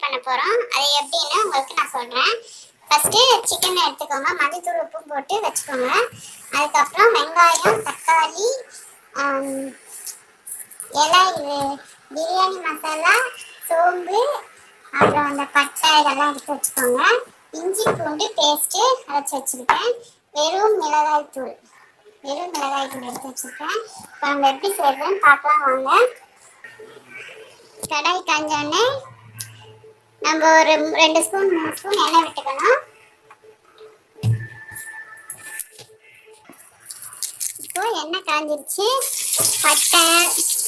பண்ண போகிறோம். அது எப்படின்னு உங்களுக்கு நான் சொல்கிறேன். ஃபஸ்ட்டு சிக்கன் எடுத்துக்கோங்க, மஞ்சத்தூள் உப்பு போட்டு வச்சுக்கோங்க. அதுக்கப்புறம் வெங்காயம், தக்காளி, இலை, பிரியாணி மசாலா, சோம்பு, அப்புறம் அந்த பட்டை இதெல்லாம் எடுத்து வச்சுக்கோங்க. இஞ்சி பூண்டு பேஸ்ட்டு அரைச்சி வச்சுருக்கேன். வெறும் மிளகாய் தூள் எடுத்து வச்சுருக்கேன். இப்போ நம்ம எப்படி செய்யறதுன்னு பார்க்கலாம் வாங்க. கடாய் காஞ்சோடனே நம்ம ஒரு 2 ஸ்பூன் 3 ஸ்பூன் எண்ணெய் விட்டுக்கணும். இப்போ எண்ணெய் காஞ்சிருச்சு. பட்டை,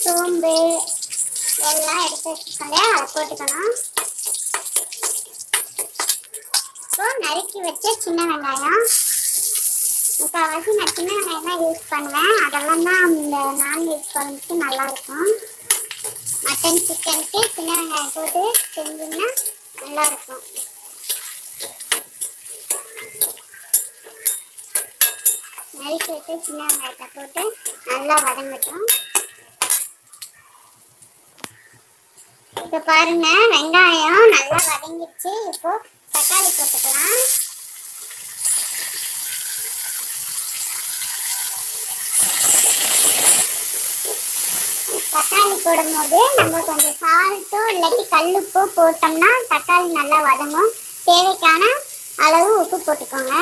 சோம்பு எல்லாம் எடுத்து வச்சுக்கோங்க, அதை போட்டுக்கணும். இப்போ நறுக்கி வச்ச சின்ன வெங்காயம், முக்கால்வாசி நான் சின்ன வெங்காயம் தான் யூஸ் பண்ணுவேன். அதெல்லாம் தான் இந்த நான்வெஜ் குழம்புக்கு நல்லாயிருக்கும். மட்டன் சிக்கனுக்கு சின்ன வெங்காயம் போட்டு செஞ்சிங்கன்னா நல்லாயிருக்கும். நறுக்கி வச்சு சின்ன வெங்காயத்தை போட்டு நல்லா வதங்கட்டும். இப்போ பாருங்க, வெங்காயம் நல்லா வதங்கிடுச்சு. இப்போ தக்காளி போட்டுக்கலாம். தக்காளி போடும்போது நம்ம கொஞ்சம் சால்ட்டோ இல்லாட்டி கல்லுப்போ போட்டோம்னா தக்காளி நல்லா வதங்கும். தேவைக்கான அளவு உப்பு போட்டுக்கோங்க.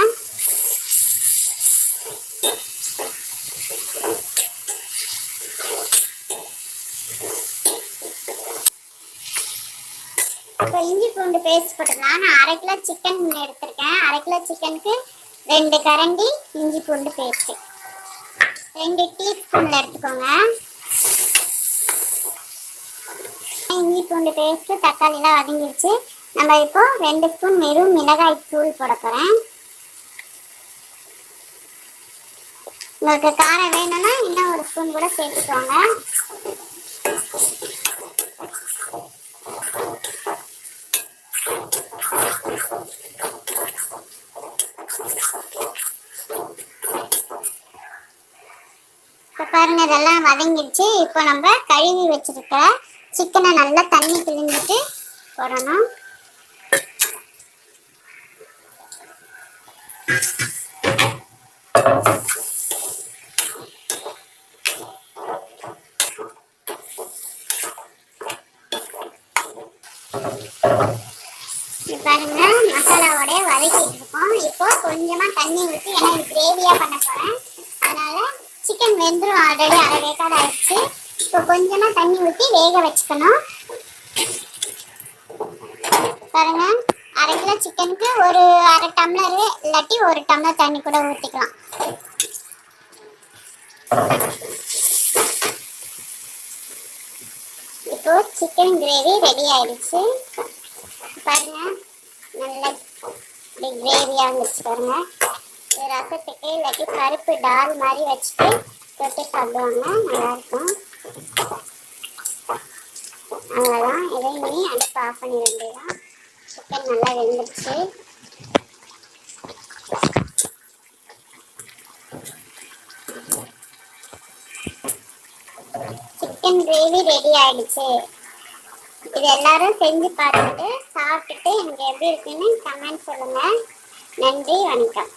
இப்போ இஞ்சி பூண்டு பேஸ்ட் போட்டுக்கலாம். நான் 1/2 கிலோ சிக்கன் எடுத்திருக்கேன். 1/2 கிலோ சிக்கனுக்கு 2 கரண்டி இஞ்சி பூண்டு பேஸ்ட்டு, 2 டீஸ்பூனில் எடுத்துக்கோங்க. இஞ்சி பூண்டு பேஸ்ட்டு தக்காளிலாம் வதங்கிடுச்சு. நம்ம இப்போ 2 ஸ்பூன் வெறும் மிளகாய் தூள் போட போகிறேன். உங்களுக்கு காரம் வேணும்னா இன்னும் 1 ஸ்பூன் கூட சேர்த்துக்கோங்க. இப்போ பாருங்க, இதெல்லாம் வதங்கிடுச்சு. இப்போ நம்ம கழுவி வச்சிருக்க சிக்கனை நல்லா தண்ணி பிழிஞ்சிட்டு போடணும். பாருங்க, மசாலாவோட வதக்கிட்டு இருக்கோம். இப்போ கொஞ்சமா தண்ணி ஊற்றி, ஏன்னா இது கிரேவியா பண்ண போறேன், அதனால சிக்கன் வெந்துடும். ஆல்ரெடி 1/2 வேக்காடு ஆயிடுச்சு. இப்போ கொஞ்சமா தண்ணி ஊற்றி வேக வச்சுக்கணும். பாருங்க, 1/2 கிலோ சிக்கனுக்கு ஒரு 1/2 டம்ளர் இல்லாட்டி 1 டம்ளர் தண்ணி கூட ஊற்றிக்கலாம். இப்போ சிக்கன் கிரேவி ரெடி ஆயிடுச்சு. பாருங்க, நல்லா கிரேவியாக வந்துச்சு. பாருங்க, ரசத்துக்கு இல்லாட்டி பருப்பு டால் மாதிரி வச்சுட்டு தொட்டு சாப்பிடுவாங்க, நல்லாயிருக்கும். அவ்வளோதான், இதையுமே அடுப்பு ஆஃப் பண்ணி வேண்டியதான். சிக்கன் நல்லா வெந்துருச்சு. சிக்கன் கிரேவி ரெடி ஆயிடுச்சு. இது எல்லாரும் செஞ்சு பார்த்துட்டு சாப்பிட்டுட்டு எனக்கு எப்படி இருக்குன்னு கமெண்ட் சொல்லுங்கள். நன்றி, வணக்கம்.